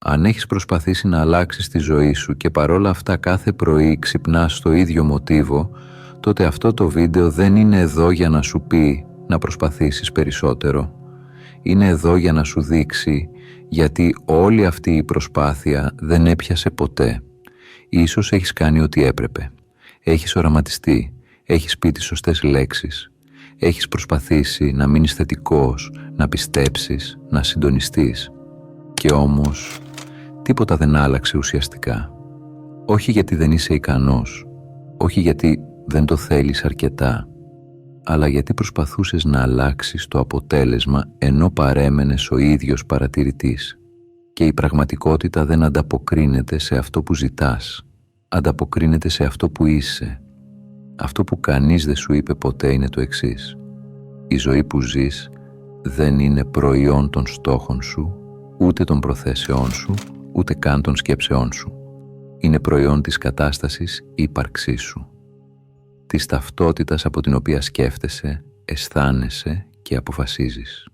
Αν έχεις προσπαθήσει να αλλάξεις τη ζωή σου και παρόλα αυτά κάθε πρωί ξυπνάς στο ίδιο μοτίβο, τότε αυτό το βίντεο δεν είναι εδώ για να σου πει να προσπαθήσεις περισσότερο. Είναι εδώ για να σου δείξει γιατί όλη αυτή η προσπάθεια δεν έπιασε ποτέ. Ίσως έχεις κάνει ό,τι έπρεπε. Έχεις οραματιστεί, έχεις πει τις σωστές λέξεις. Έχεις προσπαθήσει να μείνεις θετικός, να πιστέψεις, να συντονιστείς. Και όμως τίποτα δεν άλλαξε ουσιαστικά. Όχι γιατί δεν είσαι ικανός, όχι γιατί δεν το θέλεις αρκετά, αλλά γιατί προσπαθούσες να αλλάξεις το αποτέλεσμα ενώ παρέμενες ο ίδιος παρατηρητής. Και η πραγματικότητα δεν ανταποκρίνεται σε αυτό που ζητάς, ανταποκρίνεται σε αυτό που είσαι. Αυτό που κανείς δεν σου είπε ποτέ είναι το εξής: η ζωή που ζεις δεν είναι προϊόν των στόχων σου, ούτε των προθέσεών σου, ούτε καν των σκέψεών σου. Είναι προϊόν της κατάστασης ύπαρξής σου, της ταυτότητας από την οποία σκέφτεσαι, αισθάνεσαι και αποφασίζεις,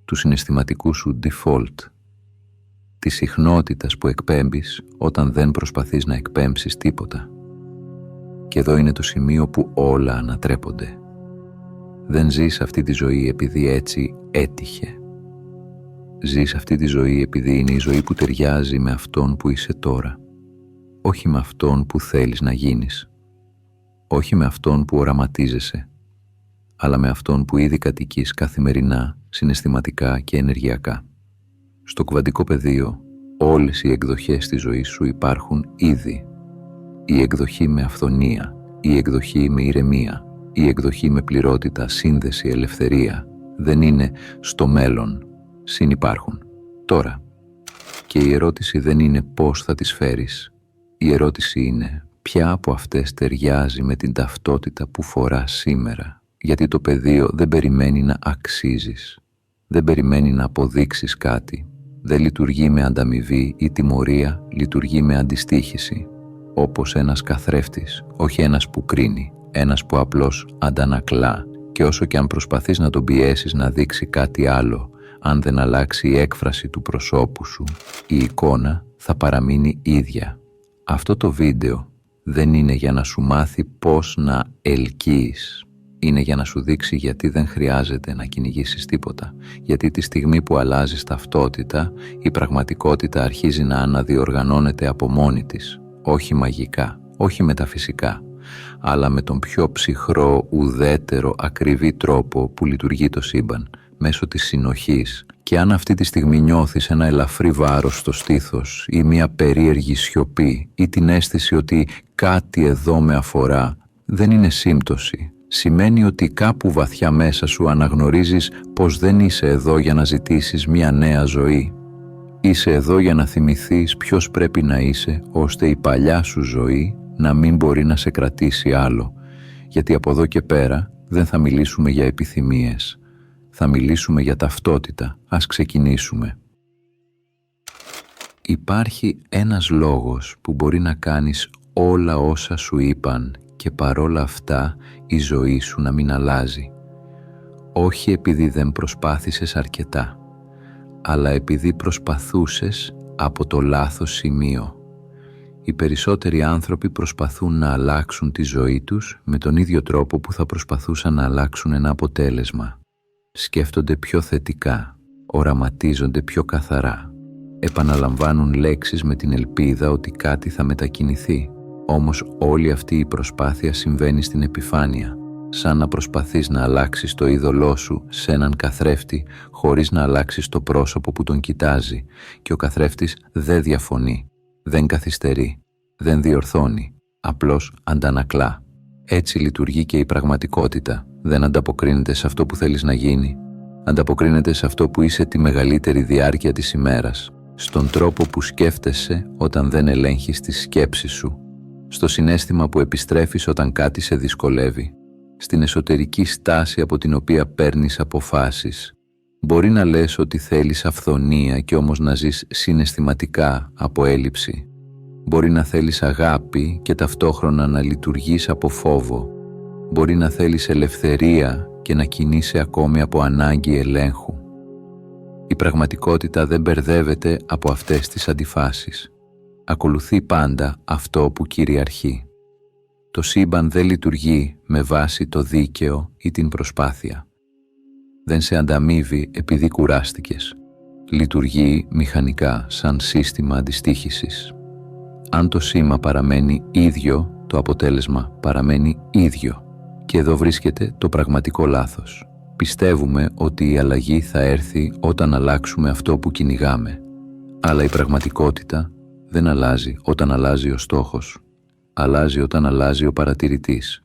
του συναισθηματικού σου default, της συχνότητας που εκπέμπεις όταν δεν προσπαθείς να εκπέμψεις τίποτα. Και εδώ είναι το σημείο που όλα ανατρέπονται. Δεν ζεις αυτή τη ζωή επειδή έτσι έτυχε. Ζεις αυτή τη ζωή επειδή είναι η ζωή που ταιριάζει με αυτόν που είσαι τώρα. Όχι με αυτόν που θέλεις να γίνεις. Όχι με αυτόν που οραματίζεσαι, αλλά με αυτόν που ήδη κατοικείς καθημερινά, συναισθηματικά και ενεργειακά. Στο κουβαντικό πεδίο, όλες οι εκδοχές της ζωής σου υπάρχουν ήδη. Η εκδοχή με αυθονία, η εκδοχή με ηρεμία, η εκδοχή με πληρότητα, σύνδεση, ελευθερία δεν είναι στο μέλλον, συνυπάρχουν τώρα. Και η ερώτηση δεν είναι πώς θα τις φέρεις. Η ερώτηση είναι ποια από αυτές ταιριάζει με την ταυτότητα που φοράς σήμερα. Γιατί το πεδίο δεν περιμένει να αξίζεις, δεν περιμένει να αποδείξεις κάτι. Δεν λειτουργεί με ανταμοιβή ή τιμωρία, λειτουργεί με αντιστοίχηση. Όπως ένας καθρέφτης, όχι ένας που κρίνει, ένας που απλώς αντανακλά. Και όσο και αν προσπαθείς να τον πιέσεις να δείξει κάτι άλλο, αν δεν αλλάξει η έκφραση του προσώπου σου, η εικόνα θα παραμείνει ίδια. Αυτό το βίντεο δεν είναι για να σου μάθει πώς να ελκύεις. Είναι για να σου δείξει γιατί δεν χρειάζεται να κυνηγήσεις τίποτα. Γιατί τη στιγμή που αλλάζεις ταυτότητα, η πραγματικότητα αρχίζει να αναδιοργανώνεται από μόνη της. Όχι μαγικά, όχι μεταφυσικά, αλλά με τον πιο ψυχρό, ουδέτερο, ακριβή τρόπο που λειτουργεί το σύμπαν, μέσω της συνοχής. Και αν αυτή τη στιγμή νιώθεις ένα ελαφρύ βάρος στο στήθος ή μια περίεργη σιωπή ή την αίσθηση ότι κάτι εδώ με αφορά, δεν είναι σύμπτωση. Σημαίνει ότι κάπου βαθιά μέσα σου αναγνωρίζεις πως δεν είσαι εδώ για να ζητήσεις μια νέα ζωή. Είσαι εδώ για να θυμηθείς ποιος πρέπει να είσαι, ώστε η παλιά σου ζωή να μην μπορεί να σε κρατήσει άλλο. Γιατί από εδώ και πέρα δεν θα μιλήσουμε για επιθυμίες. Θα μιλήσουμε για ταυτότητα. Ας ξεκινήσουμε. Υπάρχει ένας λόγος που μπορεί να κάνεις όλα όσα σου είπαν και παρόλα αυτά η ζωή σου να μην αλλάζει. Όχι επειδή δεν προσπάθησες αρκετά, αλλά επειδή προσπαθούσες από το λάθος σημείο. Οι περισσότεροι άνθρωποι προσπαθούν να αλλάξουν τη ζωή τους με τον ίδιο τρόπο που θα προσπαθούσαν να αλλάξουν ένα αποτέλεσμα. Σκέφτονται πιο θετικά, οραματίζονται πιο καθαρά, επαναλαμβάνουν λέξεις με την ελπίδα ότι κάτι θα μετακινηθεί. Όμως όλη αυτή η προσπάθεια συμβαίνει στην επιφάνεια, σαν να προσπαθείς να αλλάξεις το είδωλό σου σε έναν καθρέφτη χωρίς να αλλάξεις το πρόσωπο που τον κοιτάζει, και ο καθρέφτης δεν διαφωνεί, δεν καθυστερεί, δεν διορθώνει, απλώς αντανακλά. Έτσι λειτουργεί και η πραγματικότητα. Δεν ανταποκρίνεται σε αυτό που θέλεις να γίνει. Ανταποκρίνεται σε αυτό που είσαι τη μεγαλύτερη διάρκεια της ημέρας, στον τρόπο που σκέφτεσαι όταν δεν ελέγχεις τις σκέψεις σου, στο συναίσθημα που επιστρέφεις όταν κάτι σε δυσκολεύει, στην εσωτερική στάση από την οποία παίρνεις αποφάσεις. Μπορεί να λες ότι θέλεις αυθονία και όμως να ζεις συναισθηματικά από έλλειψη. Μπορεί να θέλεις αγάπη και ταυτόχρονα να λειτουργείς από φόβο. Μπορεί να θέλεις ελευθερία και να κινείσαι ακόμη από ανάγκη ελέγχου. Η πραγματικότητα δεν μπερδεύεται από αυτές τις αντιφάσεις. Ακολουθεί πάντα αυτό που κυριαρχεί. Το σύμπαν δεν λειτουργεί με βάση το δίκαιο ή την προσπάθεια. Δεν σε ανταμείβει επειδή κουράστηκες. Λειτουργεί μηχανικά σαν σύστημα αντιστοίχησης. Αν το σήμα παραμένει ίδιο, το αποτέλεσμα παραμένει ίδιο. Και εδώ βρίσκεται το πραγματικό λάθος. Πιστεύουμε ότι η αλλαγή θα έρθει όταν αλλάξουμε αυτό που κυνηγάμε. Αλλά η πραγματικότητα δεν αλλάζει όταν αλλάζει ο στόχος. Αλλάζει όταν αλλάζει ο παρατηρητής.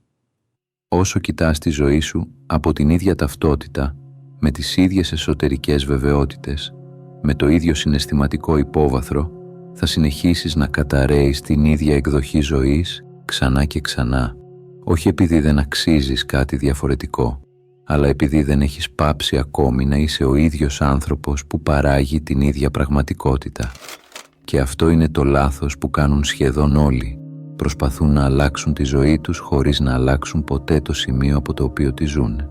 Όσο κοιτάς τη ζωή σου από την ίδια ταυτότητα, με τις ίδιες εσωτερικές βεβαιότητες, με το ίδιο συναισθηματικό υπόβαθρο, θα συνεχίσεις να καταρρέεις την ίδια εκδοχή ζωής ξανά και ξανά, όχι επειδή δεν αξίζεις κάτι διαφορετικό, αλλά επειδή δεν έχεις πάψει ακόμη να είσαι ο ίδιος άνθρωπος που παράγει την ίδια πραγματικότητα. Και αυτό είναι το λάθος που κάνουν σχεδόν όλοι. Προσπαθούν να αλλάξουν τη ζωή τους χωρίς να αλλάξουν ποτέ το σημείο από το οποίο τη ζουν.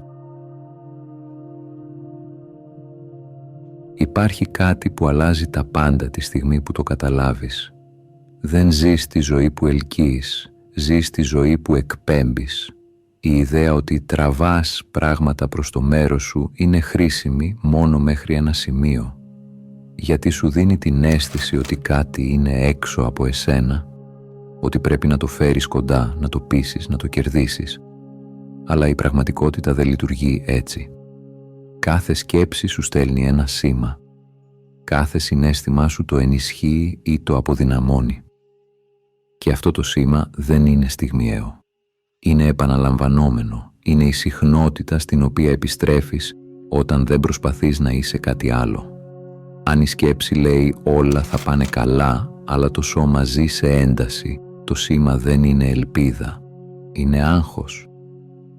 Υπάρχει κάτι που αλλάζει τα πάντα τη στιγμή που το καταλάβεις. Δεν ζεις τη ζωή που ελκύεις, ζεις τη ζωή που εκπέμπεις. Η ιδέα ότι τραβάς πράγματα προς το μέρος σου είναι χρήσιμη μόνο μέχρι ένα σημείο. Γιατί σου δίνει την αίσθηση ότι κάτι είναι έξω από εσένα, ότι πρέπει να το φέρεις κοντά, να το πείσεις, να το κερδίσεις. Αλλά η πραγματικότητα δεν λειτουργεί έτσι. Κάθε σκέψη σου στέλνει ένα σήμα. Κάθε συναίσθημά σου το ενισχύει ή το αποδυναμώνει. Και αυτό το σήμα δεν είναι στιγμιαίο. Είναι επαναλαμβανόμενο. Είναι η συχνότητα στην οποία επιστρέφεις όταν δεν προσπαθείς να είσαι κάτι άλλο. Αν η σκέψη λέει όλα θα πάνε καλά, αλλά το σώμα ζει σε ένταση, το σήμα δεν είναι ελπίδα. Είναι άγχος.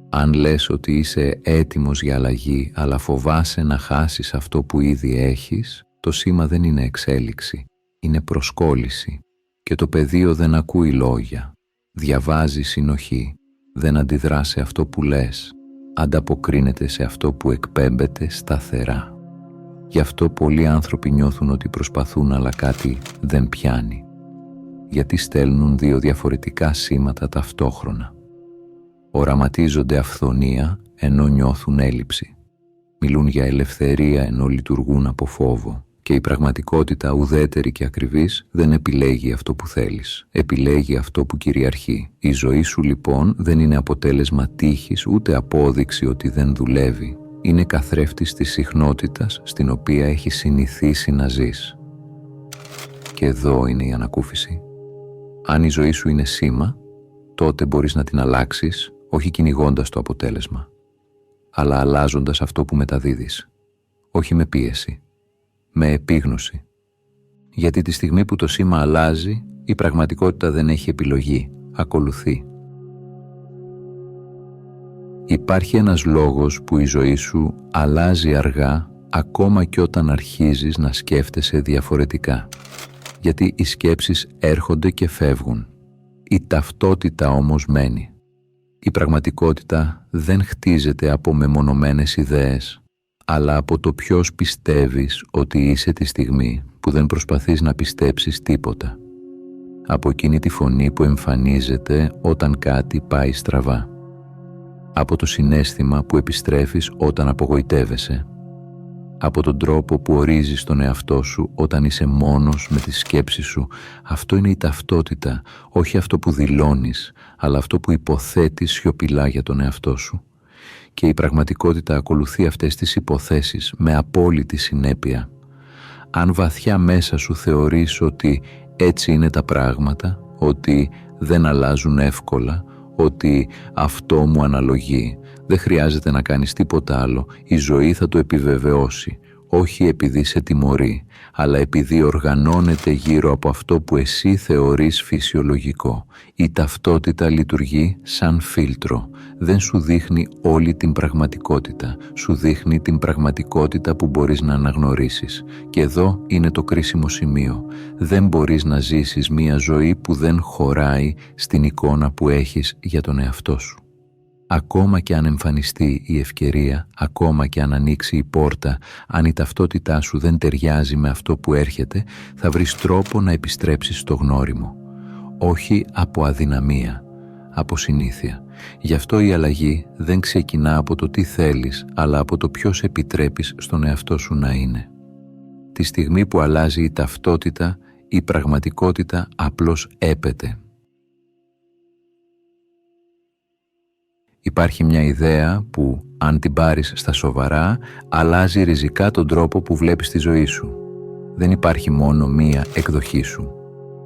Αν λες ότι είσαι έτοιμος για αλλαγή, αλλά φοβάσαι να χάσεις αυτό που ήδη έχεις, το σήμα δεν είναι εξέλιξη. Είναι προσκόλληση. Και το πεδίο δεν ακούει λόγια. Διαβάζει συνοχή. Δεν αντιδρά σε αυτό που λες. Ανταποκρίνεται σε αυτό που εκπέμπεται σταθερά. Γι' αυτό πολλοί άνθρωποι νιώθουν ότι προσπαθούν αλλά κάτι δεν πιάνει. Γιατί στέλνουν δύο διαφορετικά σήματα ταυτόχρονα. Οραματίζονται αυθονία ενώ νιώθουν έλλειψη. Μιλούν για ελευθερία ενώ λειτουργούν από φόβο. Και η πραγματικότητα ουδέτερη και ακριβής δεν επιλέγει αυτό που θέλεις. Επιλέγει αυτό που κυριαρχεί. Η ζωή σου λοιπόν δεν είναι αποτέλεσμα τύχης ούτε απόδειξη ότι δεν δουλεύει. Είναι καθρέφτης της συχνότητας στην οποία έχεις συνηθίσει να ζεις. Και εδώ είναι η ανακούφιση. Αν η ζωή σου είναι σήμα, τότε μπορείς να την αλλάξεις, όχι κυνηγώντας το αποτέλεσμα, αλλά αλλάζοντας αυτό που μεταδίδεις. Όχι με πίεση, με επίγνωση. Γιατί τη στιγμή που το σήμα αλλάζει, η πραγματικότητα δεν έχει επιλογή, ακολουθεί. Υπάρχει ένας λόγος που η ζωή σου αλλάζει αργά, ακόμα και όταν αρχίζεις να σκέφτεσαι διαφορετικά. Γιατί οι σκέψεις έρχονται και φεύγουν. Η ταυτότητα όμως μένει. Η πραγματικότητα δεν χτίζεται από μεμονωμένες ιδέες, αλλά από το ποιος πιστεύεις ότι είσαι τη στιγμή που δεν προσπαθείς να πιστέψεις τίποτα. Από εκείνη τη φωνή που εμφανίζεται όταν κάτι πάει στραβά. Από το συναίσθημα που επιστρέφεις όταν απογοητεύεσαι. Από τον τρόπο που ορίζεις τον εαυτό σου όταν είσαι μόνος με τη σκέψη σου. Αυτό είναι η ταυτότητα, όχι αυτό που δηλώνεις, αλλά αυτό που υποθέτεις σιωπηλά για τον εαυτό σου. Και η πραγματικότητα ακολουθεί αυτές τις υποθέσεις με απόλυτη συνέπεια. Αν βαθιά μέσα σου θεωρείς ότι έτσι είναι τα πράγματα, ότι δεν αλλάζουν εύκολα, ότι αυτό μου αναλογεί, δεν χρειάζεται να κάνεις τίποτα άλλο, η ζωή θα το επιβεβαιώσει, όχι επειδή σε τιμωρεί, αλλά επειδή οργανώνεται γύρω από αυτό που εσύ θεωρείς φυσιολογικό. Η ταυτότητα λειτουργεί σαν φίλτρο. Δεν σου δείχνει όλη την πραγματικότητα. Σου δείχνει την πραγματικότητα που μπορείς να αναγνωρίσεις. Και εδώ είναι το κρίσιμο σημείο. Δεν μπορείς να ζήσεις μία ζωή που δεν χωράει στην εικόνα που έχεις για τον εαυτό σου. Ακόμα και αν εμφανιστεί η ευκαιρία, ακόμα και αν ανοίξει η πόρτα, αν η ταυτότητά σου δεν ταιριάζει με αυτό που έρχεται, θα βρεις τρόπο να επιστρέψεις στο γνώριμο. Όχι από αδυναμία, από συνήθεια. Γι' αυτό η αλλαγή δεν ξεκινά από το τι θέλεις, αλλά από το ποιος επιτρέπεις στον εαυτό σου να είναι. Τη στιγμή που αλλάζει η ταυτότητα, η πραγματικότητα απλώς έπεται. Υπάρχει μια ιδέα που, αν την πάρεις στα σοβαρά, αλλάζει ριζικά τον τρόπο που βλέπεις τη ζωή σου. Δεν υπάρχει μόνο μία εκδοχή σου.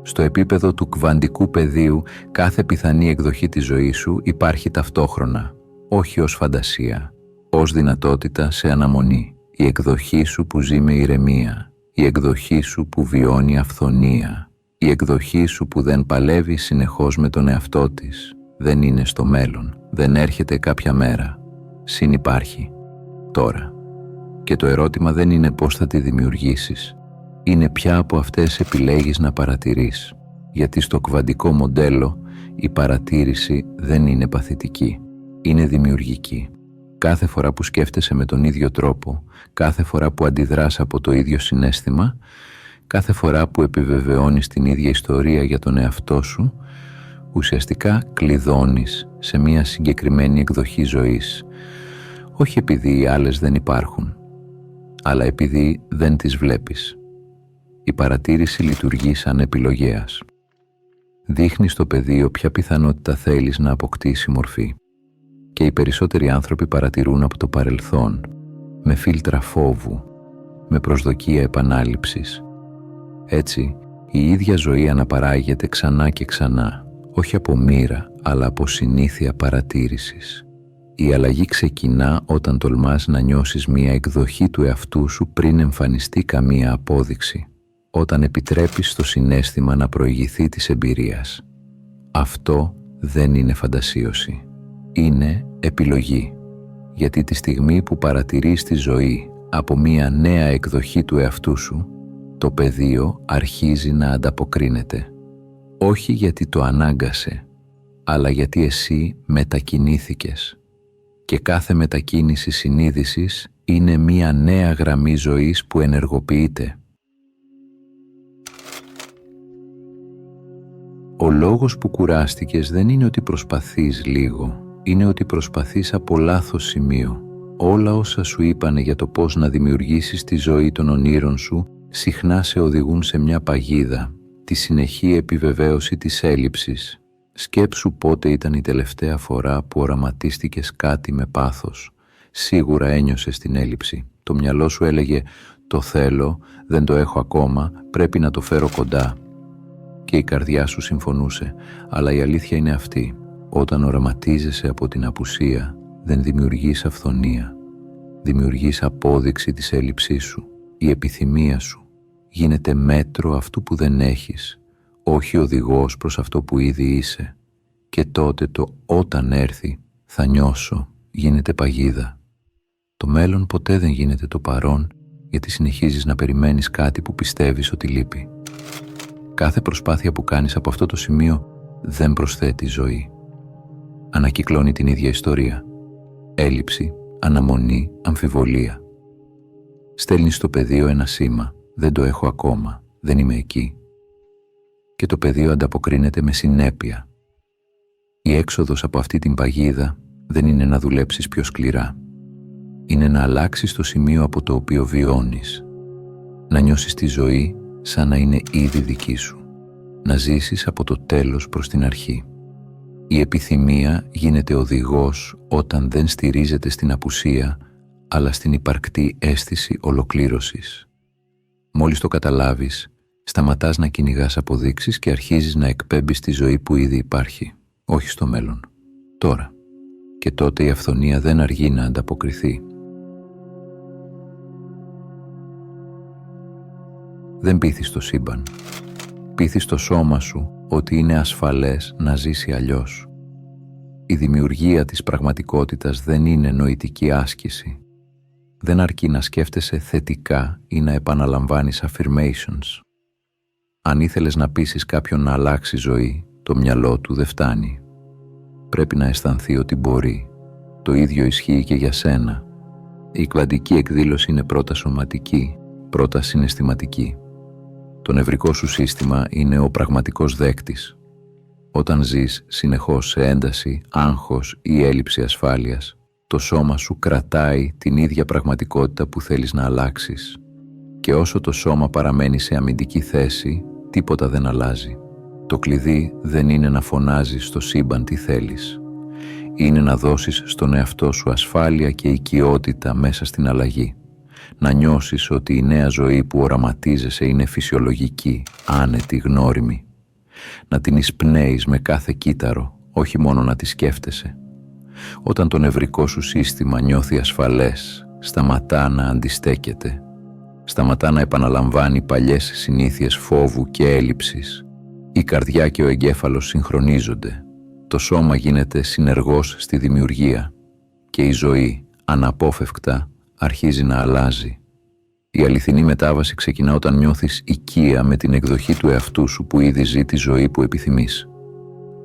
Στο επίπεδο του κβαντικού πεδίου, κάθε πιθανή εκδοχή της ζωής σου υπάρχει ταυτόχρονα, όχι ως φαντασία, ως δυνατότητα σε αναμονή. Η εκδοχή σου που ζει με ηρεμία, η εκδοχή σου που βιώνει αυθονία, η εκδοχή σου που δεν παλεύει συνεχώς με τον εαυτό της, δεν είναι στο μέλλον, δεν έρχεται κάποια μέρα, συνυπάρχει, τώρα. Και το ερώτημα δεν είναι πώς θα τη δημιουργήσεις, είναι ποια από αυτές επιλέγεις να παρατηρείς, γιατί στο κβαντικό μοντέλο η παρατήρηση δεν είναι παθητική, είναι δημιουργική. Κάθε φορά που σκέφτεσαι με τον ίδιο τρόπο, κάθε φορά που αντιδράς από το ίδιο συναίσθημα, κάθε φορά που επιβεβαιώνεις την ίδια ιστορία για τον εαυτό σου, ουσιαστικά κλειδώνεις σε μια συγκεκριμένη εκδοχή ζωής, όχι επειδή οι άλλες δεν υπάρχουν, αλλά επειδή δεν τις βλέπεις. Η παρατήρηση λειτουργεί σαν επιλογέας. Δείχνει στο πεδίο ποια πιθανότητα θέλεις να αποκτήσει μορφή. Και οι περισσότεροι άνθρωποι παρατηρούν από το παρελθόν, με φίλτρα φόβου, με προσδοκία επανάληψης. Έτσι, η ίδια ζωή αναπαράγεται ξανά και ξανά, όχι από μοίρα, αλλά από συνήθεια παρατήρησης. Η αλλαγή ξεκινά όταν τολμάς να νιώσεις μία εκδοχή του εαυτού σου πριν εμφανιστεί καμία απόδειξη, όταν επιτρέπεις το συναίσθημα να προηγηθεί της εμπειρίας. Αυτό δεν είναι φαντασίωση. Είναι επιλογή, γιατί τη στιγμή που παρατηρείς τη ζωή από μία νέα εκδοχή του εαυτού σου, το πεδίο αρχίζει να ανταποκρίνεται. Όχι γιατί το ανάγκασε, αλλά γιατί εσύ μετακινήθηκες. Και κάθε μετακίνηση συνείδησης είναι μία νέα γραμμή ζωής που ενεργοποιείται. Ο λόγος που κουράστηκες δεν είναι ότι προσπαθείς λίγο, είναι ότι προσπαθείς από λάθος σημείο. Όλα όσα σου είπανε για το πώς να δημιουργήσεις τη ζωή των ονείρων σου συχνά σε οδηγούν σε μια παγίδα, τη συνεχή επιβεβαίωση της έλλειψης. Σκέψου πότε ήταν η τελευταία φορά που οραματίστηκες κάτι με πάθος. Σίγουρα ένιωσες την έλλειψη. Το μυαλό σου έλεγε «Το θέλω, δεν το έχω ακόμα, πρέπει να το φέρω κοντά». Και η καρδιά σου συμφωνούσε, αλλά η αλήθεια είναι αυτή. Όταν οραματίζεσαι από την απουσία, δεν δημιουργείς αυθονία. Δημιουργείς απόδειξη της έλλειψής σου. Η επιθυμία σου γίνεται μέτρο αυτού που δεν έχεις, όχι οδηγός προς αυτό που ήδη είσαι. Και τότε το «όταν έρθει, θα νιώσω» γίνεται παγίδα. Το μέλλον ποτέ δεν γίνεται το παρόν, γιατί συνεχίζεις να περιμένεις κάτι που πιστεύεις ότι λείπει. Κάθε προσπάθεια που κάνεις από αυτό το σημείο δεν προσθέτει ζωή. Ανακυκλώνει την ίδια ιστορία. Έλλειψη, αναμονή, αμφιβολία. Στέλνεις στο πεδίο ένα σήμα. Δεν το έχω ακόμα. Δεν είμαι εκεί. Και το πεδίο ανταποκρίνεται με συνέπεια. Η έξοδος από αυτή την παγίδα δεν είναι να δουλέψεις πιο σκληρά. Είναι να αλλάξεις το σημείο από το οποίο βιώνεις. Να νιώσεις τη ζωή σαν να είναι ήδη δική σου. Να ζήσεις από το τέλος προς την αρχή. Η επιθυμία γίνεται οδηγός όταν δεν στηρίζεται στην απουσία, αλλά στην υπαρκτή αίσθηση ολοκλήρωσης. Μόλις το καταλάβεις, σταματάς να κυνηγάς αποδείξεις και αρχίζεις να εκπέμπεις τη ζωή που ήδη υπάρχει, όχι στο μέλλον, τώρα. Και τότε η αυθονία δεν αργεί να ανταποκριθεί. Δεν πείθεις το σύμπαν. Πείθεις το σώμα σου ότι είναι ασφαλές να ζήσει αλλιώς. Η δημιουργία της πραγματικότητας δεν είναι νοητική άσκηση. Δεν αρκεί να σκέφτεσαι θετικά ή να επαναλαμβάνεις affirmations. Αν ήθελες να πείσεις κάποιον να αλλάξει ζωή, το μυαλό του δεν φτάνει. Πρέπει να αισθανθεί ότι μπορεί, το ίδιο ισχύει και για σένα. Η κβαντική εκδήλωση είναι πρώτα σωματική, πρώτα συναισθηματική. Το νευρικό σου σύστημα είναι ο πραγματικός δέκτης. Όταν ζεις συνεχώς σε ένταση, άγχος ή έλλειψη ασφάλειας, το σώμα σου κρατάει την ίδια πραγματικότητα που θέλεις να αλλάξεις. Και όσο το σώμα παραμένει σε αμυντική θέση, τίποτα δεν αλλάζει. Το κλειδί δεν είναι να φωνάζεις στο σύμπαν τι θέλεις. Είναι να δώσεις στον εαυτό σου ασφάλεια και οικειότητα μέσα στην αλλαγή. Να νιώσεις ότι η νέα ζωή που οραματίζεσαι είναι φυσιολογική, άνετη, γνώριμη. Να την εισπνέεις με κάθε κύτταρο, όχι μόνο να τη σκέφτεσαι. Όταν το νευρικό σου σύστημα νιώθει ασφαλές, σταματά να αντιστέκεται. Σταματά να επαναλαμβάνει παλιές συνήθειες φόβου και έλλειψης. Η καρδιά και ο εγκέφαλος συγχρονίζονται. Το σώμα γίνεται συνεργός στη δημιουργία και η ζωή, αναπόφευκτα, αρχίζει να αλλάζει. Η αληθινή μετάβαση ξεκινά όταν νιώθεις οικία με την εκδοχή του εαυτού σου που ήδη ζει τη ζωή που επιθυμείς.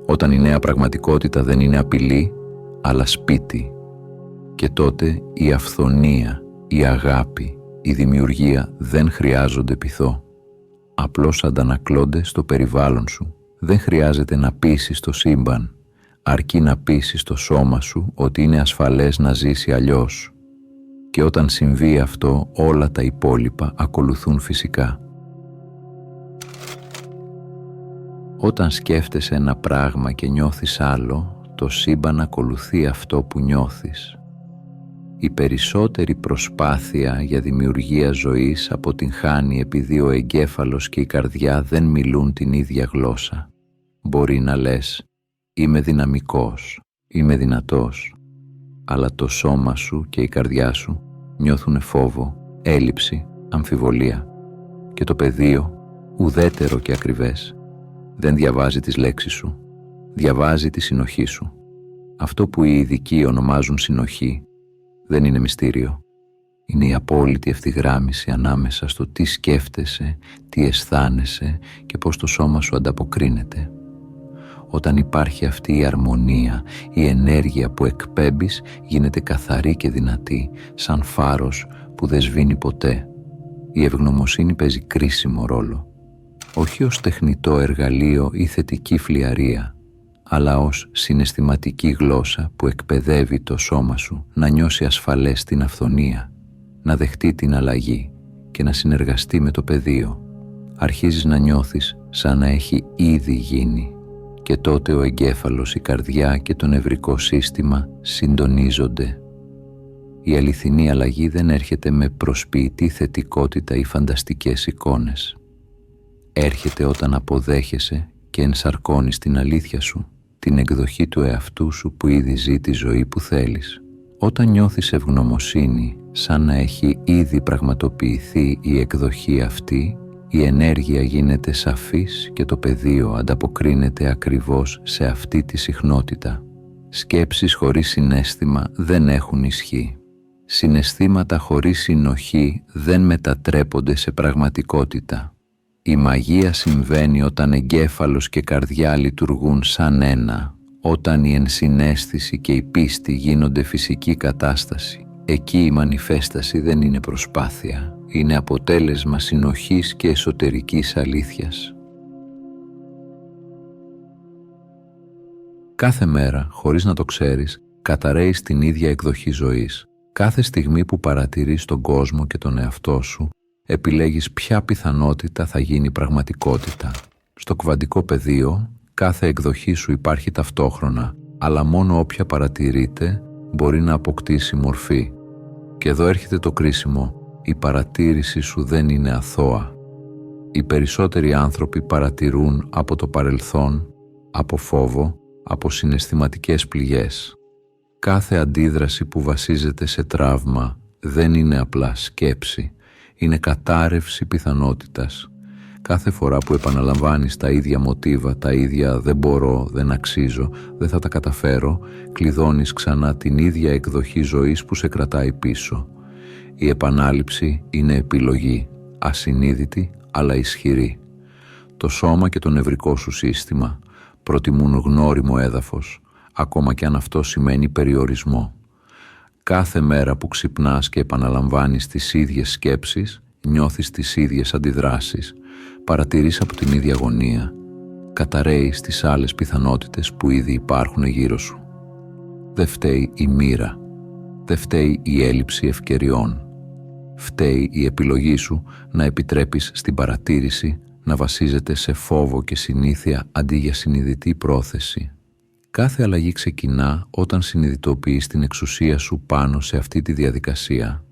Όταν η νέα πραγματικότητα δεν είναι απειλή, αλλά σπίτι. Και τότε η αυθονία, η αγάπη, η δημιουργία δεν χρειάζονται πειθό. Απλώς αντανακλώνται στο περιβάλλον σου. Δεν χρειάζεται να πείσεις το σύμπαν, αρκεί να πείσεις το σώμα σου ότι είναι ασφαλές να ζήσει αλλιώς. Και όταν συμβεί αυτό, όλα τα υπόλοιπα ακολουθούν φυσικά. Όταν σκέφτεσαι ένα πράγμα και νιώθεις άλλο, το σύμπαν ακολουθεί αυτό που νιώθεις. Η περισσότερη προσπάθεια για δημιουργία ζωής αποτυγχάνει επειδή ο εγκέφαλος και η καρδιά δεν μιλούν την ίδια γλώσσα. Μπορεί να λες «Είμαι δυναμικός, είμαι δυνατός», αλλά το σώμα σου και η καρδιά σου νιώθουν φόβο, έλλειψη, αμφιβολία. Και το πεδίο, ουδέτερο και ακριβές, δεν διαβάζει τις λέξεις σου, διαβάζει τη συνοχή σου. Αυτό που οι ειδικοί ονομάζουν συνοχή δεν είναι μυστήριο. Είναι η απόλυτη ευθυγράμμιση ανάμεσα στο τι σκέφτεσαι, τι αισθάνεσαι και πώς το σώμα σου ανταποκρίνεται. Όταν υπάρχει αυτή η αρμονία, η ενέργεια που εκπέμπεις γίνεται καθαρή και δυνατή, σαν φάρος που δεν σβήνει ποτέ. Η ευγνωμοσύνη παίζει κρίσιμο ρόλο. Όχι ως τεχνητό εργαλείο ή θετική φλιαρία, αλλά ως συναισθηματική γλώσσα που εκπαιδεύει το σώμα σου να νιώσει ασφαλές στην αυθονία, να δεχτεί την αλλαγή και να συνεργαστεί με το πεδίο. Αρχίζεις να νιώθεις σαν να έχει ήδη γίνει και τότε ο εγκέφαλος, η καρδιά και το νευρικό σύστημα συντονίζονται. Η αληθινή αλλαγή δεν έρχεται με προσποιητή θετικότητα ή φανταστικές εικόνες. Έρχεται όταν αποδέχεσαι και ενσαρκώνεις την αλήθεια σου, την εκδοχή του εαυτού σου που ήδη ζει τη ζωή που θέλεις. Όταν νιώθεις ευγνωμοσύνη, σαν να έχει ήδη πραγματοποιηθεί η εκδοχή αυτή, η ενέργεια γίνεται σαφής και το πεδίο ανταποκρίνεται ακριβώς σε αυτή τη συχνότητα. Σκέψεις χωρίς συναίσθημα δεν έχουν ισχύ. Συναισθήματα χωρίς συνοχή δεν μετατρέπονται σε πραγματικότητα. Η μαγεία συμβαίνει όταν εγκέφαλος και καρδιά λειτουργούν σαν ένα, όταν η ενσυναίσθηση και η πίστη γίνονται φυσική κατάσταση. Εκεί η μανιφέσταση δεν είναι προσπάθεια, είναι αποτέλεσμα συνοχής και εσωτερικής αλήθειας. Κάθε μέρα, χωρίς να το ξέρεις, καταραίεις την ίδια εκδοχή ζωής. Κάθε στιγμή που παρατηρείς τον κόσμο και τον εαυτό σου, επιλέγεις ποια πιθανότητα θα γίνει πραγματικότητα. Στο κβαντικό πεδίο, κάθε εκδοχή σου υπάρχει ταυτόχρονα, αλλά μόνο όποια παρατηρείται μπορεί να αποκτήσει μορφή. Και εδώ έρχεται το κρίσιμο, η παρατήρηση σου δεν είναι αθώα. Οι περισσότεροι άνθρωποι παρατηρούν από το παρελθόν, από φόβο, από συναισθηματικές πληγές. Κάθε αντίδραση που βασίζεται σε τραύμα δεν είναι απλά σκέψη, είναι κατάρρευση πιθανότητας. Κάθε φορά που επαναλαμβάνεις τα ίδια μοτίβα, τα ίδια «δεν μπορώ», «δεν αξίζω», «δεν θα τα καταφέρω», κλειδώνεις ξανά την ίδια εκδοχή ζωής που σε κρατάει πίσω. Η επανάληψη είναι επιλογή, ασυνείδητη αλλά ισχυρή. Το σώμα και το νευρικό σου σύστημα προτιμούν γνώριμο έδαφος, ακόμα και αν αυτό σημαίνει περιορισμό. Κάθε μέρα που ξυπνάς και επαναλαμβάνεις τις ίδιες σκέψεις, νιώθεις τις ίδιες αντιδράσεις, παρατηρείς από την ίδια αγωνία, καταρρέεις τις άλλες πιθανότητες που ήδη υπάρχουν γύρω σου. Δεν φταίει η μοίρα, δεν φταίει η έλλειψη ευκαιριών. Φταίει η επιλογή σου να επιτρέπεις στην παρατήρηση να βασίζεται σε φόβο και συνήθεια αντί για συνειδητή πρόθεση. Κάθε αλλαγή ξεκινά όταν συνειδητοποιείς την εξουσία σου πάνω σε αυτή τη διαδικασία.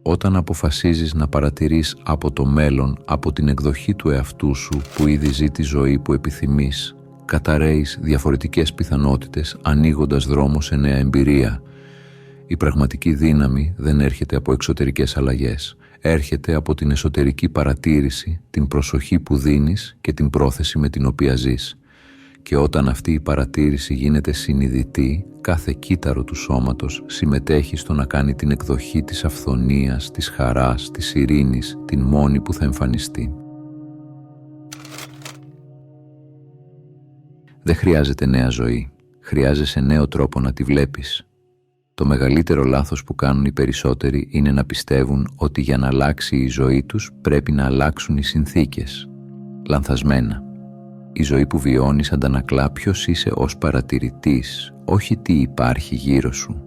Όταν αποφασίζεις να παρατηρείς από το μέλλον, από την εκδοχή του εαυτού σου που ήδη ζει τη ζωή που επιθυμείς, καταρρέεις διαφορετικές πιθανότητες ανοίγοντας δρόμο σε νέα εμπειρία. Η πραγματική δύναμη δεν έρχεται από εξωτερικές αλλαγές. Έρχεται από την εσωτερική παρατήρηση, την προσοχή που δίνεις και την πρόθεση με την οποία ζεις. Και όταν αυτή η παρατήρηση γίνεται συνειδητή, κάθε κύτταρο του σώματος συμμετέχει στο να κάνει την εκδοχή της αυθονίας, της χαράς, της ειρήνης, την μόνη που θα εμφανιστεί. Δεν χρειάζεται νέα ζωή. Χρειάζεσαι νέο τρόπο να τη βλέπεις. Το μεγαλύτερο λάθος που κάνουν οι περισσότεροι είναι να πιστεύουν ότι για να αλλάξει η ζωή τους πρέπει να αλλάξουν οι συνθήκες. Λανθασμένα. Η ζωή που βιώνεις αντανακλά ποιος είσαι ως παρατηρητής, όχι τι υπάρχει γύρω σου.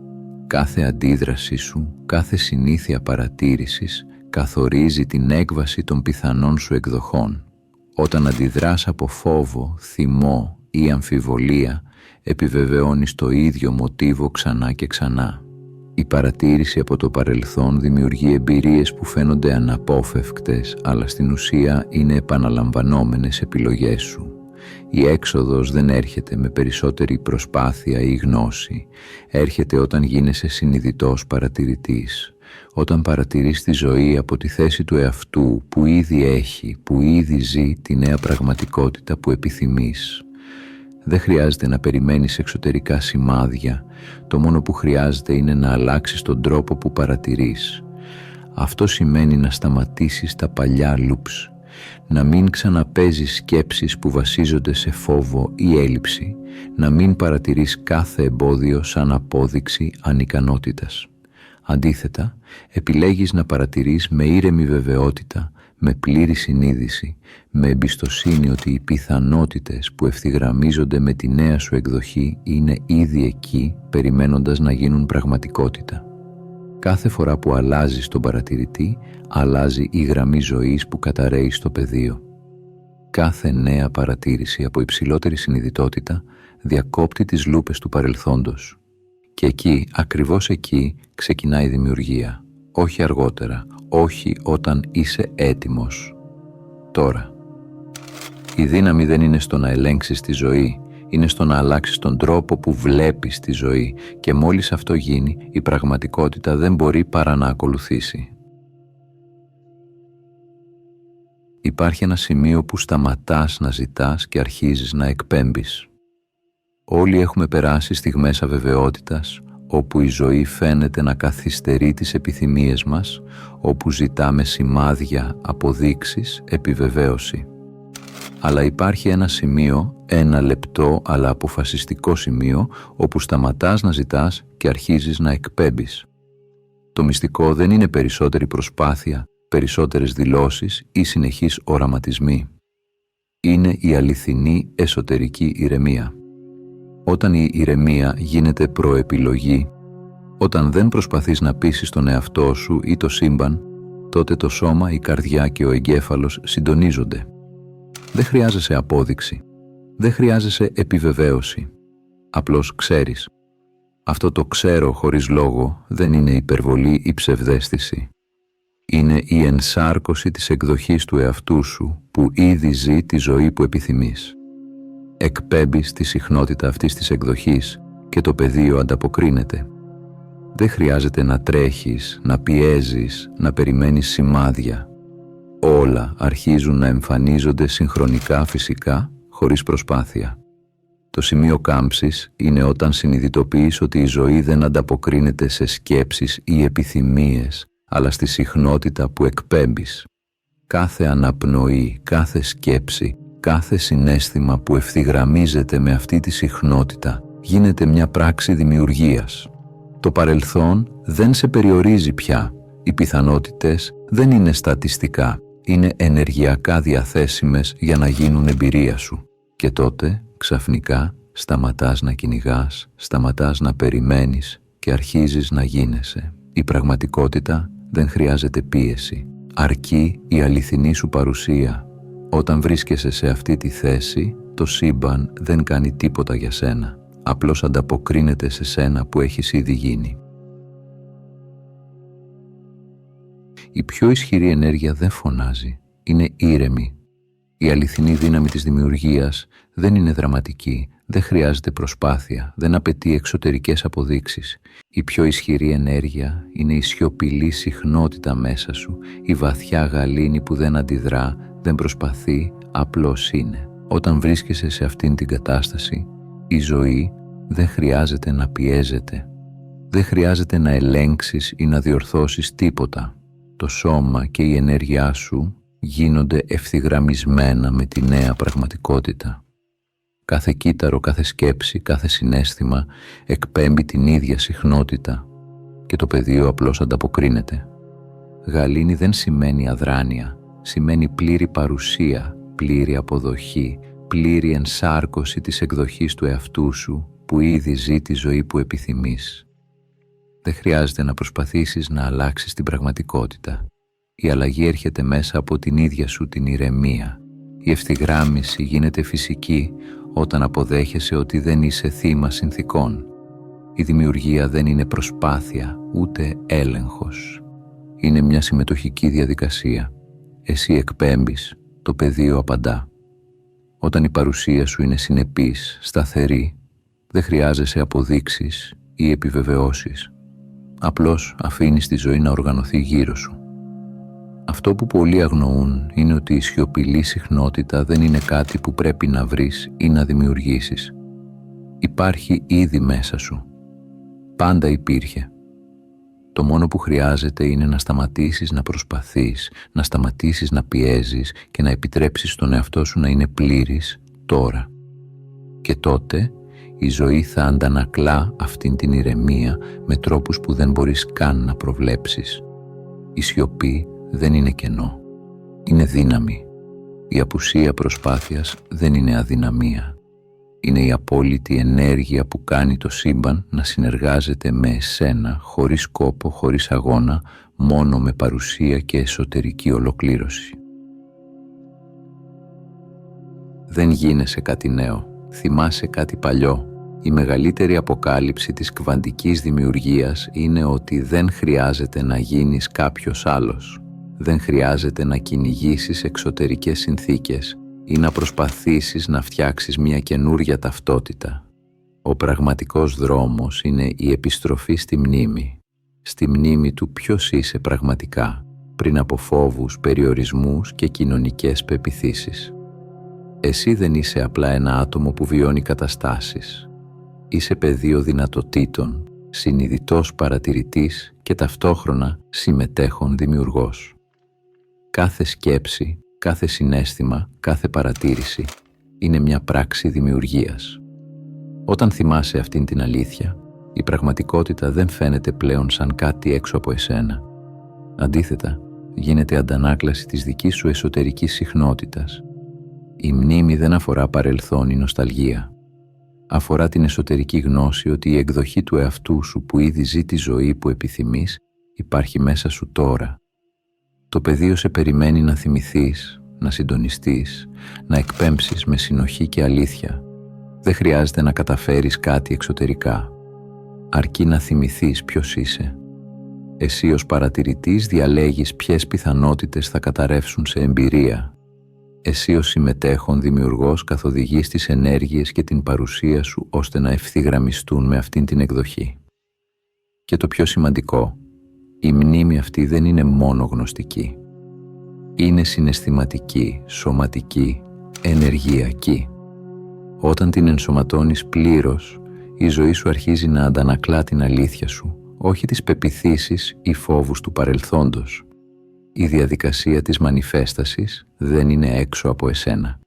Κάθε αντίδρασή σου, κάθε συνήθεια παρατήρησης καθορίζει την έκβαση των πιθανών σου εκδοχών. Όταν αντιδράς από φόβο, θυμό ή αμφιβολία, επιβεβαιώνεις το ίδιο μοτίβο ξανά και ξανά. Η παρατήρηση από το παρελθόν δημιουργεί εμπειρίες που φαίνονται αναπόφευκτες, αλλά στην ουσία είναι επαναλαμβανόμενες επιλογές σου. Η έξοδος δεν έρχεται με περισσότερη προσπάθεια ή γνώση. Έρχεται όταν γίνεσαι συνειδητός παρατηρητής. Όταν παρατηρείς τη ζωή από τη θέση του εαυτού που ήδη έχει, που ήδη ζει τη νέα πραγματικότητα που επιθυμείς. Δεν χρειάζεται να περιμένεις εξωτερικά σημάδια. Το μόνο που χρειάζεται είναι να αλλάξεις τον τρόπο που παρατηρείς. Αυτό σημαίνει να σταματήσεις τα παλιά loops, να μην ξαναπέζεις σκέψεις που βασίζονται σε φόβο ή έλλειψη, να μην παρατηρείς κάθε εμπόδιο σαν απόδειξη ανικανότητας. Αντίθετα, επιλέγεις να παρατηρείς με ήρεμη βεβαιότητα, με πλήρη συνείδηση, με εμπιστοσύνη ότι οι πιθανότητες που ευθυγραμμίζονται με τη νέα σου εκδοχή είναι ήδη εκεί, περιμένοντας να γίνουν πραγματικότητα. Κάθε φορά που αλλάζεις τον παρατηρητή, αλλάζει η γραμμή ζωής που καταρρέει στο πεδίο. Κάθε νέα παρατήρηση από υψηλότερη συνειδητότητα διακόπτει τις λούπες του παρελθόντος. Και εκεί, ακριβώς εκεί, ξεκινάει η δημιουργία. Όχι αργότερα, όχι όταν είσαι έτοιμος. Τώρα. Η δύναμη δεν είναι στο να ελέγξεις τη ζωή, είναι στο να αλλάξεις τον τρόπο που βλέπεις τη ζωή και μόλις αυτό γίνει, η πραγματικότητα δεν μπορεί παρά να ακολουθήσει. Υπάρχει ένα σημείο που σταματάς να ζητάς και αρχίζεις να εκπέμπεις. Όλοι έχουμε περάσει στιγμές αβεβαιότητας, όπου η ζωή φαίνεται να καθυστερεί τις επιθυμίες μας, όπου ζητάμε σημάδια, αποδείξεις, επιβεβαίωση. Αλλά υπάρχει ένα σημείο, ένα λεπτό αλλά αποφασιστικό σημείο, όπου σταματάς να ζητάς και αρχίζεις να εκπέμπεις. Το μυστικό δεν είναι περισσότερη προσπάθεια, περισσότερες δηλώσεις ή συνεχείς οραματισμοί. Είναι η αληθινή εσωτερική ηρεμία. Όταν η ηρεμία γίνεται προεπιλογή, όταν δεν προσπαθείς να πείσεις τον εαυτό σου ή το σύμπαν, τότε το σώμα, η καρδιά και ο εγκέφαλος συντονίζονται. Δεν χρειάζεσαι απόδειξη, δεν χρειάζεσαι επιβεβαίωση. Απλώς ξέρεις. Αυτό το ξέρω χωρίς λόγο δεν είναι υπερβολή ή ψευδαίσθηση. Είναι η ενσάρκωση της εκδοχής του εαυτού σου που ήδη ζει τη ζωή που επιθυμείς. Εκπέμπεις τη συχνότητα αυτής της εκδοχής και το πεδίο ανταποκρίνεται. Δεν χρειάζεται να τρέχεις, να πιέζεις, να περιμένεις σημάδια. Όλα αρχίζουν να εμφανίζονται συγχρονικά φυσικά, χωρίς προσπάθεια. Το σημείο κάμψης είναι όταν συνειδητοποιείς ότι η ζωή δεν ανταποκρίνεται σε σκέψεις ή επιθυμίες, αλλά στη συχνότητα που εκπέμπεις. Κάθε αναπνοή, κάθε σκέψη, κάθε συναίσθημα που ευθυγραμμίζεται με αυτή τη συχνότητα γίνεται μια πράξη δημιουργίας. Το παρελθόν δεν σε περιορίζει πια. Οι πιθανότητες δεν είναι στατιστικά, είναι ενεργειακά διαθέσιμες για να γίνουν εμπειρία σου. Και τότε, ξαφνικά, σταματάς να κυνηγάς, σταματάς να περιμένεις και αρχίζεις να γίνεσαι. Η πραγματικότητα δεν χρειάζεται πίεση. Αρκεί η αληθινή σου παρουσία. Όταν βρίσκεσαι σε αυτή τη θέση, το σύμπαν δεν κάνει τίποτα για σένα. Απλώς ανταποκρίνεται σε σένα που έχεις ήδη γίνει. Η πιο ισχυρή ενέργεια δεν φωνάζει, είναι ήρεμη. Η αληθινή δύναμη της δημιουργίας δεν είναι δραματική, δεν χρειάζεται προσπάθεια, δεν απαιτεί εξωτερικές αποδείξεις. Η πιο ισχυρή ενέργεια είναι η σιωπηλή συχνότητα μέσα σου, η βαθιά γαλήνη που δεν αντιδρά, δεν προσπαθεί, απλώς είναι. Όταν βρίσκεσαι σε αυτήν την κατάσταση, η ζωή δεν χρειάζεται να πιέζεται. Δεν χρειάζεται να ελέγξεις ή να διορθώσεις τίποτα. Το σώμα και η ενέργειά σου γίνονται ευθυγραμμισμένα με τη νέα πραγματικότητα. Κάθε κύτταρο, κάθε σκέψη, κάθε συναίσθημα εκπέμπει την ίδια συχνότητα και το πεδίο απλώς ανταποκρίνεται. Γαλήνη δεν σημαίνει αδράνεια, σημαίνει πλήρη παρουσία, πλήρη αποδοχή, πλήρη ενσάρκωση της εκδοχής του εαυτού σου που ήδη ζει τη ζωή που επιθυμείς. Δεν χρειάζεται να προσπαθήσεις να αλλάξεις την πραγματικότητα. Η αλλαγή έρχεται μέσα από την ίδια σου την ηρεμία. Η ευθυγράμμιση γίνεται φυσική όταν αποδέχεσαι ότι δεν είσαι θύμα συνθηκών. Η δημιουργία δεν είναι προσπάθεια, ούτε έλεγχος. Είναι μια συμμετοχική διαδικασία. Εσύ εκπέμπεις, το πεδίο απαντά. Όταν η παρουσία σου είναι συνεπής, σταθερή, δεν χρειάζεσαι αποδείξεις ή επιβεβαιώσεις. Απλώς αφήνεις τη ζωή να οργανωθεί γύρω σου. Αυτό που πολλοί αγνοούν είναι ότι η σιωπηλή συχνότητα δεν είναι κάτι που πρέπει να βρεις ή να δημιουργήσεις. Υπάρχει ήδη μέσα σου. Πάντα υπήρχε. Το μόνο που χρειάζεται είναι να σταματήσεις να προσπαθείς, να σταματήσεις να πιέζεις και να επιτρέψεις στον εαυτό σου να είναι πλήρης τώρα. Και τότε η ζωή θα αντανακλά αυτήν την ηρεμία με τρόπους που δεν μπορείς καν να προβλέψεις. Η σιωπή δεν είναι κενό, είναι δύναμη. Η απουσία προσπάθειας δεν είναι αδυναμία. Είναι η απόλυτη ενέργεια που κάνει το σύμπαν να συνεργάζεται με εσένα, χωρίς κόπο, χωρίς αγώνα, μόνο με παρουσία και εσωτερική ολοκλήρωση. Δεν γίνεσαι κάτι νέο, θυμάσαι κάτι παλιό. Η μεγαλύτερη αποκάλυψη της κβαντικής δημιουργίας είναι ότι δεν χρειάζεται να γίνεις κάποιος άλλος. Δεν χρειάζεται να κυνηγήσεις εξωτερικές συνθήκες ή να προσπαθήσεις να φτιάξεις μια καινούρια ταυτότητα. Ο πραγματικός δρόμος είναι η επιστροφή στη μνήμη του ποιος είσαι πραγματικά, πριν από φόβους, περιορισμούς και κοινωνικές πεποιθήσεις. Εσύ δεν είσαι απλά ένα άτομο που βιώνει καταστάσεις. Είσαι πεδίο δυνατοτήτων, συνειδητός παρατηρητής και ταυτόχρονα συμμετέχον δημιουργός. Κάθε σκέψη, κάθε συναίσθημα, κάθε παρατήρηση είναι μια πράξη δημιουργίας. Όταν θυμάσαι αυτήν την αλήθεια, η πραγματικότητα δεν φαίνεται πλέον σαν κάτι έξω από εσένα. Αντίθετα, γίνεται αντανάκλαση της δικής σου εσωτερικής συχνότητας. Η μνήμη δεν αφορά παρελθόν ή νοσταλγία. Αφορά την εσωτερική γνώση ότι η εκδοχή του εαυτού σου που ήδη ζει τη ζωή που επιθυμείς υπάρχει μέσα σου τώρα. Το πεδίο σε περιμένει να θυμηθείς, να συντονιστείς, να εκπέμψεις με συνοχή και αλήθεια. Δεν χρειάζεται να καταφέρεις κάτι εξωτερικά. Αρκεί να θυμηθείς ποιος είσαι. Εσύ ως παρατηρητής διαλέγεις ποιες πιθανότητες θα καταρρεύσουν σε εμπειρία. Εσύ ως συμμετέχον δημιουργός καθοδηγείς τις ενέργειες και την παρουσία σου ώστε να ευθυγραμμιστούν με αυτήν την εκδοχή. Και το πιο σημαντικό, η μνήμη αυτή δεν είναι μόνο γνωστική. Είναι συναισθηματική, σωματική, ενεργειακή. Όταν την ενσωματώνεις πλήρως, η ζωή σου αρχίζει να αντανακλά την αλήθεια σου, όχι τις πεποιθήσεις ή φόβους του παρελθόντος. Η διαδικασία της μανιφέστασης δεν είναι έξω από εσένα.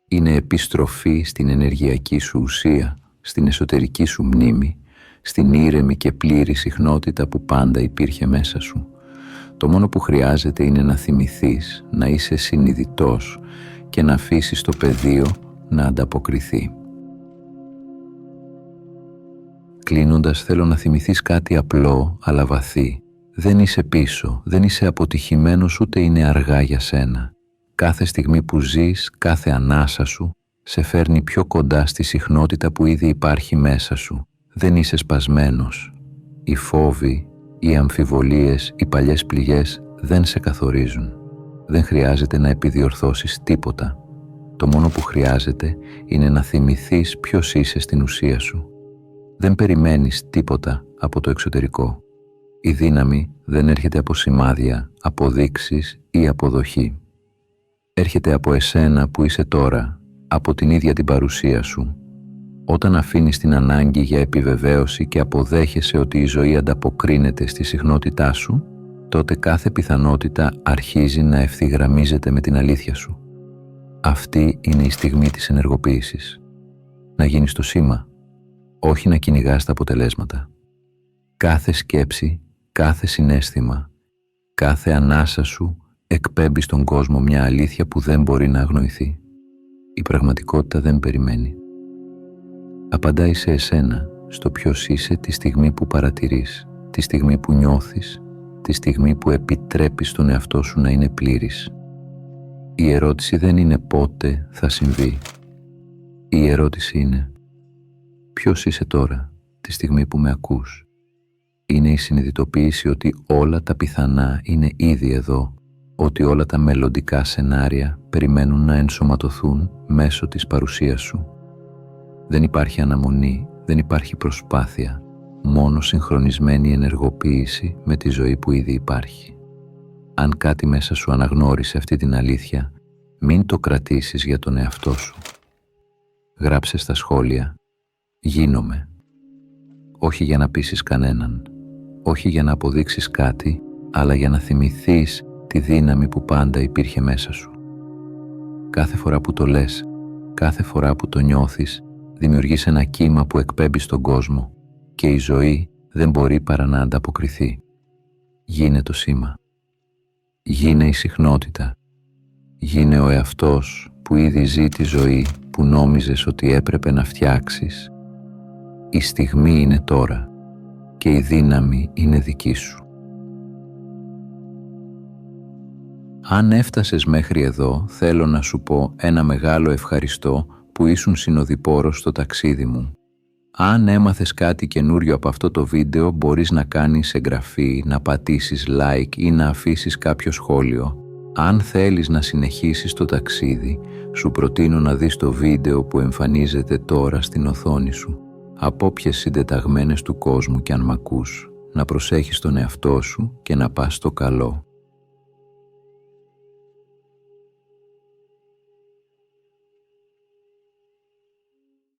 Είναι επιστροφή στην ενεργειακή σου ουσία, στην εσωτερική σου μνήμη, στην ήρεμη και πλήρη συχνότητα που πάντα υπήρχε μέσα σου. Το μόνο που χρειάζεται είναι να θυμηθείς, να είσαι συνειδητός και να αφήσεις το πεδίο να ανταποκριθεί. Κλείνοντας, θέλω να θυμηθείς κάτι απλό αλλά βαθύ. Δεν είσαι πίσω, δεν είσαι αποτυχημένος, ούτε είναι αργά για σένα. Κάθε στιγμή που ζεις, κάθε ανάσα σου, σε φέρνει πιο κοντά στη συχνότητα που ήδη υπάρχει μέσα σου. Δεν είσαι σπασμένος. Οι φόβοι, οι αμφιβολίες, οι παλιές πληγές δεν σε καθορίζουν. Δεν χρειάζεται να επιδιορθώσεις τίποτα. Το μόνο που χρειάζεται είναι να θυμηθείς ποιος είσαι στην ουσία σου. Δεν περιμένεις τίποτα από το εξωτερικό. Η δύναμη δεν έρχεται από σημάδια, αποδείξεις ή αποδοχή. Έρχεται από εσένα που είσαι τώρα, από την ίδια την παρουσία σου. Όταν αφήνεις την ανάγκη για επιβεβαίωση και αποδέχεσαι ότι η ζωή ανταποκρίνεται στη συχνότητά σου, τότε κάθε πιθανότητα αρχίζει να ευθυγραμμίζεται με την αλήθεια σου. Αυτή είναι η στιγμή της ενεργοποίησης. Να γίνεις το σήμα, όχι να κυνηγάς τα αποτελέσματα. Κάθε σκέψη, κάθε συναίσθημα, κάθε ανάσα σου εκπέμπει στον κόσμο μια αλήθεια που δεν μπορεί να αγνοηθεί. Η πραγματικότητα δεν περιμένει. Απαντάει σε εσένα, στο ποιος είσαι τη στιγμή που παρατηρείς, τη στιγμή που νιώθεις, τη στιγμή που επιτρέπεις τον εαυτό σου να είναι πλήρης. Η ερώτηση δεν είναι πότε θα συμβεί. Η ερώτηση είναι ποιος είσαι τώρα, τη στιγμή που με ακούς. Είναι η συνειδητοποίηση ότι όλα τα πιθανά είναι ήδη εδώ, ότι όλα τα μελλοντικά σενάρια περιμένουν να ενσωματωθούν μέσω της παρουσίας σου. Δεν υπάρχει αναμονή, δεν υπάρχει προσπάθεια, μόνο συγχρονισμένη ενεργοποίηση με τη ζωή που ήδη υπάρχει. Αν κάτι μέσα σου αναγνώρισε αυτή την αλήθεια, μην το κρατήσεις για τον εαυτό σου. Γράψε στα σχόλια «Γίνομαι». Όχι για να πείσεις κανέναν, όχι για να αποδείξεις κάτι, αλλά για να θυμηθείς τη δύναμη που πάντα υπήρχε μέσα σου. Κάθε φορά που το λες, κάθε φορά που το νιώθεις, δημιουργείς ένα κύμα που εκπέμπει στον κόσμο και η ζωή δεν μπορεί παρά να ανταποκριθεί. Γίνε το σήμα. Γίνε η συχνότητα. Γίνε ο εαυτός που ήδη ζει τη ζωή που νόμιζες ότι έπρεπε να φτιάξεις. Η στιγμή είναι τώρα και η δύναμη είναι δική σου. Αν έφτασες μέχρι εδώ, θέλω να σου πω ένα μεγάλο ευχαριστώ που ήσουν συνοδοιπόρος στο ταξίδι μου. Αν έμαθες κάτι καινούριο από αυτό το βίντεο, μπορείς να κάνεις εγγραφή, να πατήσεις like ή να αφήσεις κάποιο σχόλιο. Αν θέλεις να συνεχίσεις το ταξίδι, σου προτείνω να δεις το βίντεο που εμφανίζεται τώρα στην οθόνη σου. Από όποιες συντεταγμένες του κόσμου κι αν μ' ακούς, να προσέχεις τον εαυτό σου και να πας στο καλό.